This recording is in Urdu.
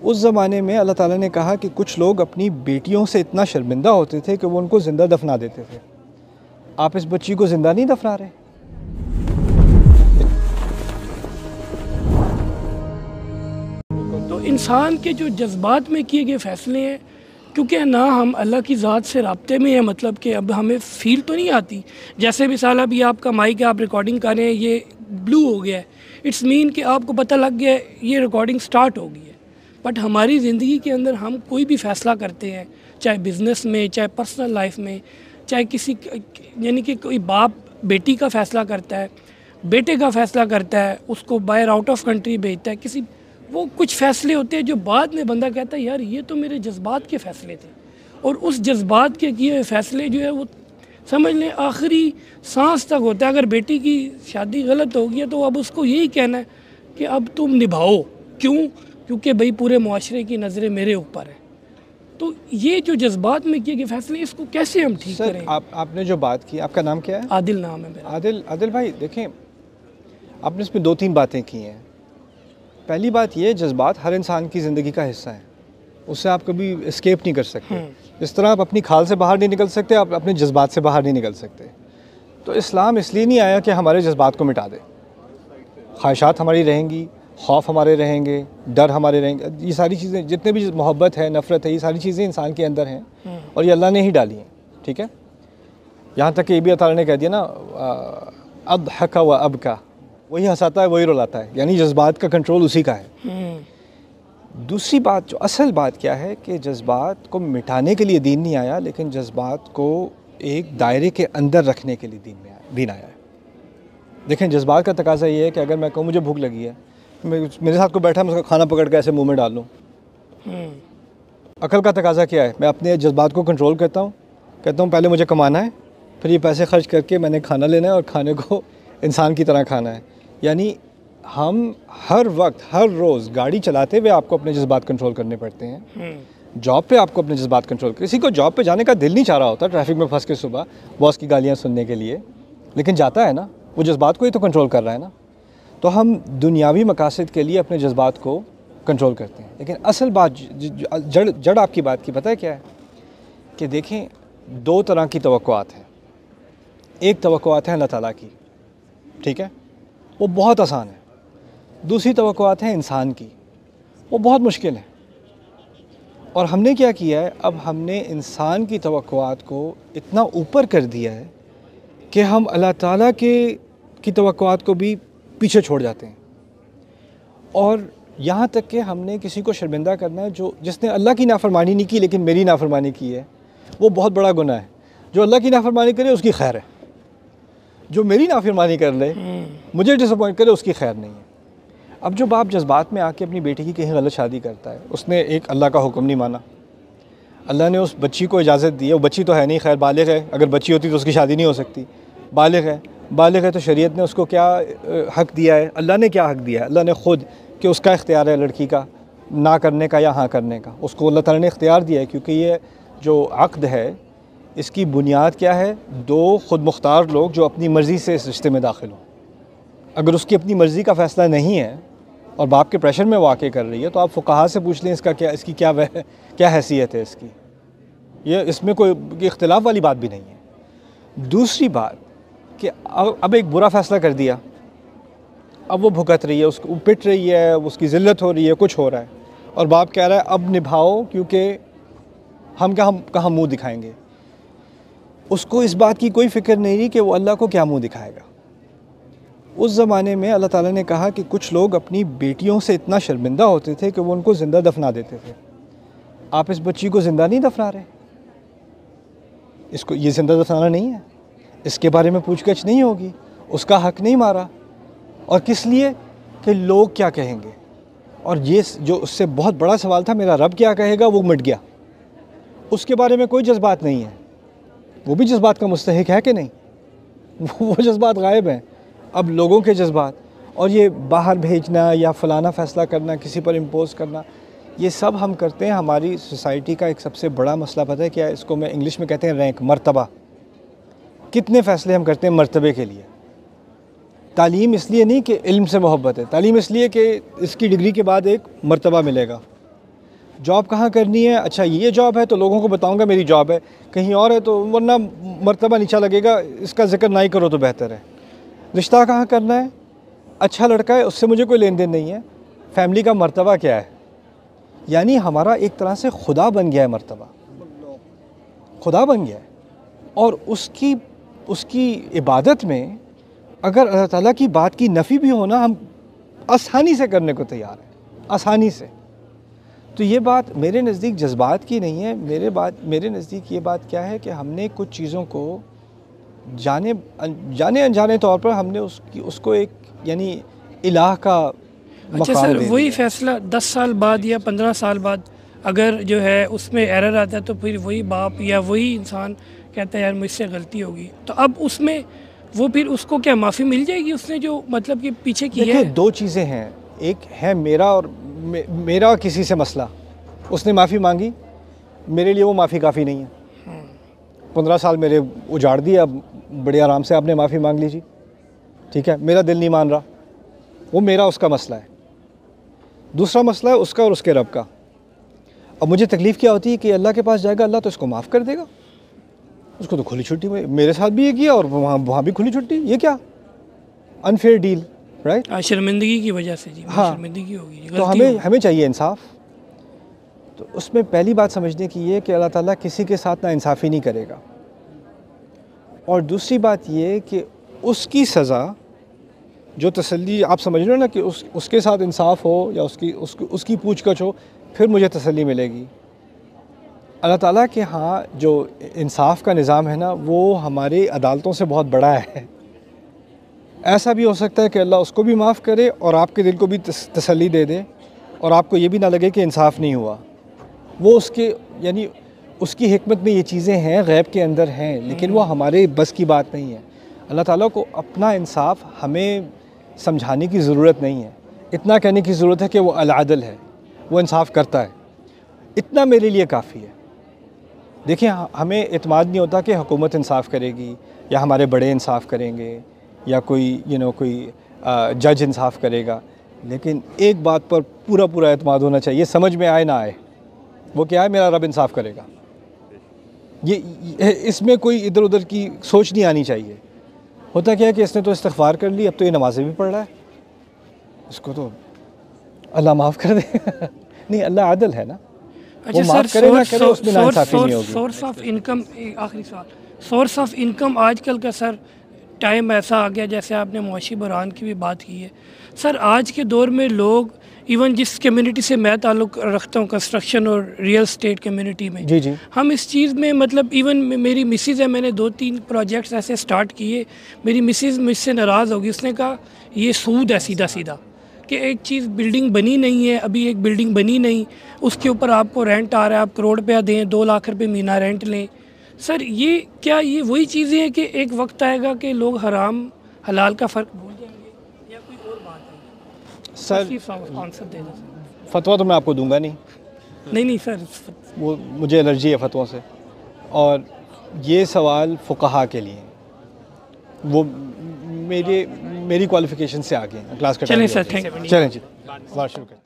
اس زمانے میں اللہ تعالیٰ نے کہا کہ کچھ لوگ اپنی بیٹیوں سے اتنا شرمندہ ہوتے تھے کہ وہ ان کو زندہ دفنا دیتے تھے. آپ اس بچی کو زندہ نہیں دفنا رہے. تو انسان کے جو جذبات میں کیے گئے فیصلے ہیں، کیونکہ نہ ہم اللہ کی ذات سے رابطے میں ہیں، مطلب کہ اب ہمیں فیل تو نہیں آتی. جیسے مثال ابھی آپ کا مائک ہے، آپ ریکارڈنگ کر رہے ہیں، یہ بلو ہو گیا ہے، اٹس مین کہ آپ کو پتہ لگ گیا ہے یہ ریکارڈنگ سٹارٹ ہو گئی ہے. بٹ ہماری زندگی کے اندر ہم کوئی بھی فیصلہ کرتے ہیں، چاہے بزنس میں، چاہے پرسنل لائف میں، چاہے کسی یعنی کہ کوئی باپ بیٹی کا فیصلہ کرتا ہے، بیٹے کا فیصلہ کرتا ہے، اس کو باہر آؤٹ آف کنٹری بھیجتا ہے، کسی وہ کچھ فیصلے ہوتے ہیں جو بعد میں بندہ کہتا ہے یار یہ تو میرے جذبات کے فیصلے تھے. اور اس جذبات کے کیے ہوئے فیصلے جو ہے وہ سمجھ لیں آخری سانس تک ہوتا ہے. اگر بیٹی کی شادی غلط ہو گئی ہے تو اب اس کو یہی کہنا ہے کہ اب تم نبھاؤ. کیوں؟ کیونکہ بھئی پورے معاشرے کی نظریں میرے اوپر ہیں. تو یہ جو جذبات میں کیے گئے فیصلے، اس کو کیسے ہم ٹھیک کریں؟ آپ نے جو بات کی، آپ کا نام کیا ہے؟ عادل نام ہے میرا. عادل بھائی دیکھیں، آپ نے اس میں 2-3 باتیں کی ہیں. پہلی بات یہ، جذبات ہر انسان کی زندگی کا حصہ ہیں، اس سے آپ کبھی اسکیپ نہیں کر سکتے. اس طرح آپ اپنی کھال سے باہر نہیں نکل سکتے، آپ اپنے جذبات سے باہر نہیں نکل سکتے. تو اسلام اس لیے نہیں آیا کہ ہمارے جذبات کو مٹا دے. خواہشات ہماری رہیں گی، خوف ہمارے رہیں گے، ڈر ہمارے رہیں گے. یہ ساری چیزیں، جتنے بھی محبت ہے، نفرت ہے، یہ ساری چیزیں انسان کے اندر ہیں اور یہ اللہ نے ہی ڈالی ہیں. ٹھیک ہے؟ یہاں تک کہ یہ بھی اللہ تعالیٰ نے کہہ دیا نا، اضحک و ابکا، وہی ہنساتا ہے وہی رلاتا ہے، یعنی جذبات کا کنٹرول اسی کا ہے. دوسری بات، جو اصل بات کیا ہے کہ جذبات کو مٹانے کے لیے دین نہیں آیا، لیکن جذبات کو ایک دائرے کے اندر رکھنے کے لیے دین آیا ہے. دیکھیں، جذبات کا تقاضا یہ ہے کہ اگر میں کہوں مجھے بھوک لگی ہے، میرے ساتھ کوئی بیٹھا، میں اس کا کھانا پکڑ کے ایسے منہ میں ڈال لوں. عقل کا تقاضا کیا ہے؟ میں اپنے جذبات کو کنٹرول کرتا ہوں، کہتا ہوں پہلے مجھے کمانا ہے، پھر یہ پیسے خرچ کر کے میں نے کھانا لینا ہے اور کھانے کو انسان کی طرح کھانا ہے. یعنی ہم ہر وقت، ہر روز گاڑی چلاتے ہوئے آپ کو اپنے جذبات کنٹرول کرنے پڑتے ہیں. جاب پہ آپ کو اپنے جذبات کنٹرول، کسی کو جاب پہ جانے کا دل نہیں چاہ رہا ہوتا ٹریفک میں پھنس کے صبح باس کی گالیاں سننے کے لیے، لیکن جاتا ہے نا، وہ جذبات کو ہی تو کنٹرول کر رہا ہے نا. تو ہم دنیاوی مقاصد کے لیے اپنے جذبات کو کنٹرول کرتے ہیں. لیکن اصل بات، جڑ آپ کی بات کی پتہ ہے کیا ہے؟ کہ دیکھیں، 2 طرح کی توقعات ہیں. ایک توقعات ہے اللہ تعالیٰ کی، ٹھیک ہے، وہ بہت آسان ہے. دوسری توقعات ہیں انسان کی، وہ بہت مشکل ہے. اور ہم نے کیا کیا ہے؟ اب ہم نے انسان کی توقعات کو اتنا اوپر کر دیا ہے کہ ہم اللہ تعالیٰ کی توقعات کو بھی پیچھے چھوڑ جاتے ہیں. اور یہاں تک کہ ہم نے کسی کو شرمندہ کرنا ہے، جس نے اللہ کی نافرمانی نہیں کی لیکن میری نافرمانی کی ہے، وہ بہت بڑا گناہ ہے. جو اللہ کی نافرمانی کرے اس کی خیر ہے، جو میری نافرمانی کر لے، مجھے ڈس اپوائنٹ کرے، اس کی خیر نہیں ہے. اب جو باپ جذبات میں آ کے اپنی بیٹی کی کہیں غلط شادی کرتا ہے، اس نے ایک اللہ کا حکم نہیں مانا. اللہ نے اس بچی کو اجازت دی ہے، وہ بچی تو ہے نہیں، خیر بالغ ہے، اگر بچی ہوتی تو اس کی شادی نہیں ہو سکتی. بالغ ہے تو شریعت نے اس کو کیا حق دیا ہے؟ اللہ نے کیا حق دیا ہے؟ اللہ نے خود، کہ اس کا اختیار ہے لڑکی کا نہ کرنے کا یا ہاں کرنے کا. اس کو اللہ تعالیٰ نے اختیار دیا ہے، کیونکہ یہ جو عقد ہے اس کی بنیاد کیا ہے؟ 2 خود مختار لوگ جو اپنی مرضی سے اس رشتے میں داخل ہوں. اگر اس کی اپنی مرضی کا فیصلہ نہیں ہے اور باپ کے پریشر میں واقع کر رہی ہے، تو آپ فقہا سے پوچھ لیں اس کی کیا حیثیت ہے اس کی. اس میں کوئی اختلاف والی بات بھی نہیں ہے. دوسری بات کہ اب ایک برا فیصلہ کر دیا، اب وہ بھگت رہی ہے، اس کو پٹ رہی ہے، اس کی ذلت ہو رہی ہے، کچھ ہو رہا ہے، اور باپ کہہ رہا ہے اب نبھاؤ، کیونکہ ہم کہاں منہ دکھائیں گے. اس کو اس بات کی کوئی فکر نہیں رہی کہ وہ اللہ کو کیا منہ دکھائے گا. اس زمانے میں اللہ تعالیٰ نے کہا کہ کچھ لوگ اپنی بیٹیوں سے اتنا شرمندہ ہوتے تھے کہ وہ ان کو زندہ دفنا دیتے تھے. آپ اس بچی کو زندہ نہیں دفنا رہے. اس کو یہ زندہ دفنانا نہیں ہے، اس کے بارے میں پوچھ گچھ نہیں ہوگی، اس کا حق نہیں مارا. اور کس لیے؟ کہ لوگ کیا کہیں گے. اور یہ جو اس سے بہت بڑا سوال تھا، میرا رب کیا کہے گا، وہ مٹ گیا. اس کے بارے میں کوئی جذبات نہیں ہے. وہ بھی جذبات کا مستحق ہے کہ نہیں؟ وہ جذبات غائب ہیں. اب لوگوں کے جذبات، اور یہ باہر بھیجنا یا فلانا فیصلہ کرنا، کسی پر امپوز کرنا، یہ سب ہم کرتے ہیں. ہماری سوسائٹی کا ایک سب سے بڑا مسئلہ پتہ ہے کیا ہے؟ اس کو میں انگلش میں کہتے ہیں رینک، مرتبہ. کتنے فیصلے ہم کرتے ہیں مرتبے کے لیے. تعلیم اس لیے نہیں کہ علم سے محبت ہے، تعلیم اس لیے کہ اس کی ڈگری کے بعد ایک مرتبہ ملے گا. جاب کہاں کرنی ہے، اچھا یہ جاب ہے تو لوگوں کو بتاؤں گا میری جاب ہے، کہیں اور ہے تو ورنہ مرتبہ نیچا لگے گا، اس کا ذکر نہ ہی کرو تو بہتر ہے۔ رشتہ کہاں کرنا ہے، اچھا لڑکا ہے اس سے مجھے کوئی لین دین نہیں ہے، فیملی کا مرتبہ کیا ہے، یعنی ہمارا ایک طرح سے خدا بن گیا ہے، مرتبہ خدا بن گیا ہے۔ اور اس کی عبادت میں اگر اللہ تعالیٰ کی بات کی نفی بھی ہونا، ہم آسانی سے کرنے کو تیار ہیں، آسانی سے۔ تو یہ بات میرے نزدیک جذبات کی نہیں ہے، میرے نزدیک یہ بات کیا ہے کہ ہم نے کچھ چیزوں کو جانے انجانے طور پر ہم نے اس کو ایک یعنی الہ کا مقام اچھا سر، دے وہی دیا۔ فیصلہ 10 سال بعد یا 15 سال بعد اگر جو ہے اس میں ایرر آتا ہے تو پھر وہی باپ یا وہی انسان کہتا ہے یار مجھ سے غلطی ہوگی، تو اب اس میں وہ پھر اس کو کیا معافی مل جائے گی اس نے جو مطلب کہ پیچھے کی ہے؟ دیکھیں دو چیزیں ہیں، ایک ہے میرا اور کسی سے مسئلہ، اس نے معافی مانگی، میرے لیے وہ معافی کافی نہیں ہے۔ 15 سال میرے اجاڑ دیے، اب بڑے آرام سے آپ نے معافی مانگ لیجی، ٹھیک ہے، میرا دل نہیں مان رہا، وہ میرا اس کا مسئلہ ہے۔ دوسرا مسئلہ ہے اس کا اور اس کے رب کا۔ اب مجھے تکلیف کیا ہوتی ہے کہ اللہ کے پاس جائے گا، اللہ تو اس کو معاف کر دے گا، اس کو تو کھلی چھٹی ہوئی، میرے ساتھ بھی یہ کیا اور وہاں بھی کھلی چھٹی، یہ کیا انفیئر ڈیل، رائٹ؟ شرمندگی کی وجہ سے جی، ہاں، شرمندگی ہوگی، تو ہمیں چاہیے انصاف۔ تو اس میں پہلی بات سمجھنے کی یہ کہ اللہ تعالیٰ کسی کے ساتھ نا انصافی نہیں کرے گا، اور دوسری بات یہ کہ اس کی سزا جو تسلی آپ سمجھ رہے ہو نا کہ اس کے ساتھ انصاف ہو یا اس کی پوچھ گچھ ہو، پھر مجھے تسلی ملے گی۔ اللہ تعالیٰ کے ہاں جو انصاف کا نظام ہے نا وہ ہماری عدالتوں سے بہت بڑا ہے۔ ایسا بھی ہو سکتا ہے کہ اللہ اس کو بھی معاف کرے اور آپ کے دل کو بھی تسلی دے دے، اور آپ کو یہ بھی نہ لگے کہ انصاف نہیں ہوا۔ وہ یعنی اس کی حکمت میں یہ چیزیں ہیں، غیب کے اندر ہیں، لیکن وہ ہمارے بس کی بات نہیں ہے۔ اللہ تعالیٰ کو اپنا انصاف ہمیں سمجھانے کی ضرورت نہیں ہے، اتنا کہنے کی ضرورت ہے کہ وہ العدل ہے، وہ انصاف کرتا ہے، اتنا میرے لیے کافی ہے۔ دیکھیں ہمیں اعتماد نہیں ہوتا کہ حکومت انصاف کرے گی یا ہمارے بڑے انصاف کریں گے یا کوئی جج انصاف کرے گا، لیکن ایک بات پر پورا اعتماد ہونا چاہیے، سمجھ میں آئے نہ آئے، وہ کیا ہے، میرا رب انصاف کرے گا۔ اس میں کوئی ادھر ادھر کی سوچ نہیں آنی چاہیے۔ ہوتا کیا ہے کہ اس نے تو استغفار کر لی، اب تو یہ نمازیں بھی پڑھ رہا ہے، اس کو تو اللہ معاف کر دے نہیں، اللہ عادل ہے نا، وہ معاف کرے نہ کرے، اس میں ناانصافی نہیں ہوگی۔ سورس آف انکم، آخری سوال، سورس آف انکم آج کل کا سر ٹائم ایسا آ گیا، جیسے آپ نے معاشی بحران کی بھی بات کی ہے سر، آج کے دور میں لوگ ایون جس کمیونٹی سے میں تعلق رکھتا ہوں، کنسٹرکشن اور ریئل اسٹیٹ کمیونٹی میں، جی جی، ہم اس چیز میں مطلب ایون میری مسز ہے، میں نے 2-3 پروجیکٹس ایسے سٹارٹ کیے، میری مسز مجھ سے ناراض ہوگی، اس نے کہا یہ سود ہے سیدھا کہ ایک چیز بلڈنگ بنی نہیں ہے، ابھی ایک بلڈنگ بنی نہیں، اس کے اوپر آپ کو رینٹ آ رہا ہے، آپ کروڑ روپیہ دیں، 2 لاکھ روپے مہینہ رینٹ لیں۔ سر یہ کیا یہ وہی چیزیں ہیں کہ ایک وقت آئے گا کہ لوگ حرام حلال کا فرق بھول جائیں گے، یا کوئی اور بات ہے؟ سر آنسر دے دیں سر۔ فتویٰ تو میں آپ کو دوں گا نہیں سر، وہ مجھے الرجی ہے فتووں سے، اور یہ سوال فقہا کے لیے، وہ میری کوالیفیکیشن سے آگے ہیں، کلاس کا چلیں سر، تھینک یو۔ چلیں جی، بات شروع کریں۔